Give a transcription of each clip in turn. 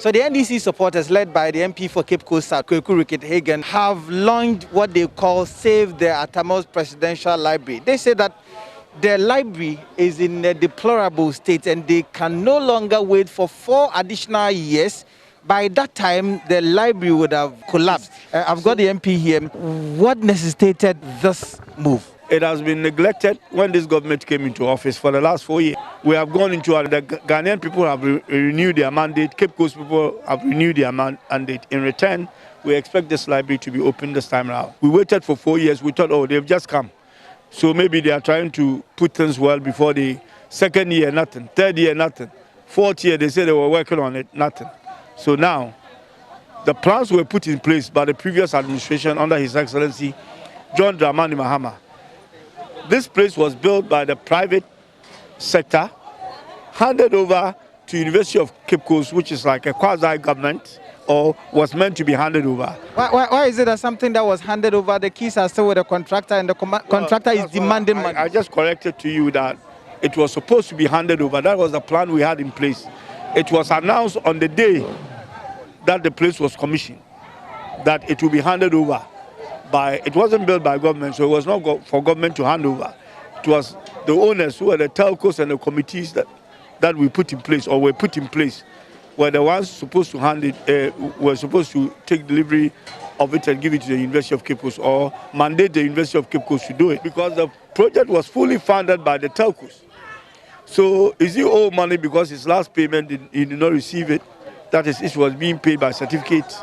So the NDC supporters, led by the MP for Cape Coast South, Hagen, have launched what they call Save the Atta-Mills Presidential Library. They say that the library is in a deplorable state and they can no longer wait for 4 additional years. By that time, the library would have collapsed. I've got the MP here. What necessitated this move? It has been neglected when this government came into office for the last 4 years. We have gone into the Ghanaian people have renewed their mandate. Cape Coast people have renewed their mandate. In return, we expect this library to be open this time around. We waited for 4 years. We thought, oh, they've just come. So maybe they are trying to put things well before the second year, nothing. Third year, nothing. Fourth year, they said they were working on it, nothing. So now, the plans were put in place by the previous administration under His Excellency John Dramani Mahama. This place was built by the private sector, handed over to University of Cape Coast, which is like a quasi-government, or was meant to be handed over. Why is it that something that was handed over, the keys are still with the contractor and the contractor is demanding money? I just corrected to you that it was supposed to be handed over. That was the plan we had in place. It was announced on the day that the place was commissioned that it will be handed over. It wasn't built by government, so it was not for government to hand over. It was the owners who were the telcos and the committees that we put in place or were put in place were the ones supposed to hand it, were supposed to take delivery of it and give it to the University of Cape Coast or mandate the University of Cape Coast to do it because the project was fully funded by the telcos. So is he owed money because his last payment he did not receive it? That is, it was being paid by certificate,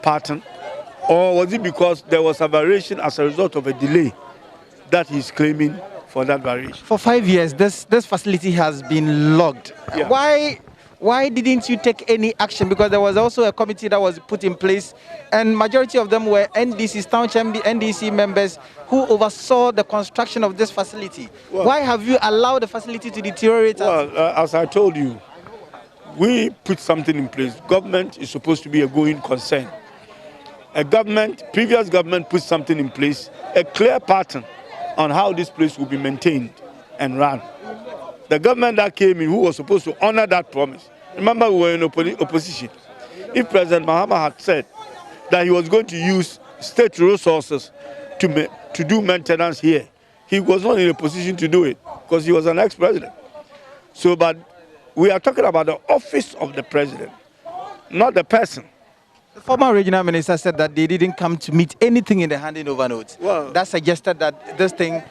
pattern. Or was it because there was a variation as a result of a delay that he's claiming for that variation? For 5 years, this facility has been locked. Yeah. Why didn't you take any action? Because there was also a committee that was put in place, and majority of them were NDC, township NDC members who oversaw the construction of this facility. Well, why have you allowed the facility to deteriorate? Well, as I told you, we put something in place. Government is supposed to be a going concern. Previous government put something in place, a clear pattern on how this place will be maintained and run. The government that came in, who was supposed to honor that promise. Remember, we were in opposition. If President Mahama had said that he was going to use state resources to do maintenance here, he was not in a position to do it because he was an ex-president. So, but we are talking about the office of the president, not the person. The former regional minister said that they didn't come to meet anything in the handing over notes. Well, that suggested that this thing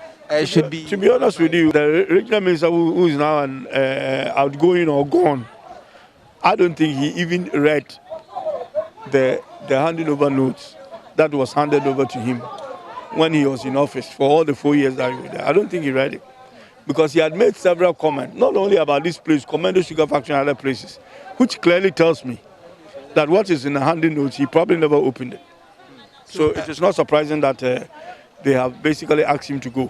should be... To be honest with you, the regional minister who is now outgoing or gone, I don't think he even read the handing over notes that was handed over to him when he was in office for all the 4 years that he was there. I don't think he read it because he had made several comments, not only about this place, Commando Sugar Factory and other places, which clearly tells me that what is in the handing notes, he probably never opened it. So it is not surprising that they have basically asked him to go.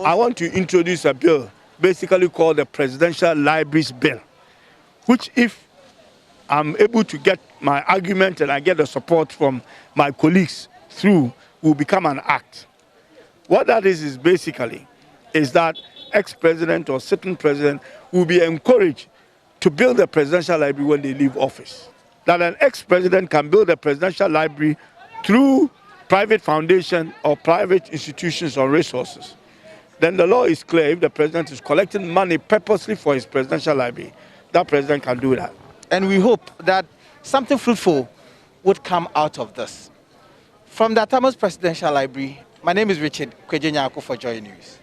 I want to introduce a bill basically called the Presidential Libraries Bill, which if I'm able to get my argument and I get the support from my colleagues through, will become an act. What that is basically that ex-president or sitting president will be encouraged to build a presidential library when they leave office. That an ex-president can build a presidential library through private foundation or private institutions or resources. Then the law is clear. If the president is collecting money purposely for his presidential library, that president can do that. And we hope that something fruitful would come out of this. From the Atta-Mills Presidential Library, my name is Richard Kwejenyako for Joy News.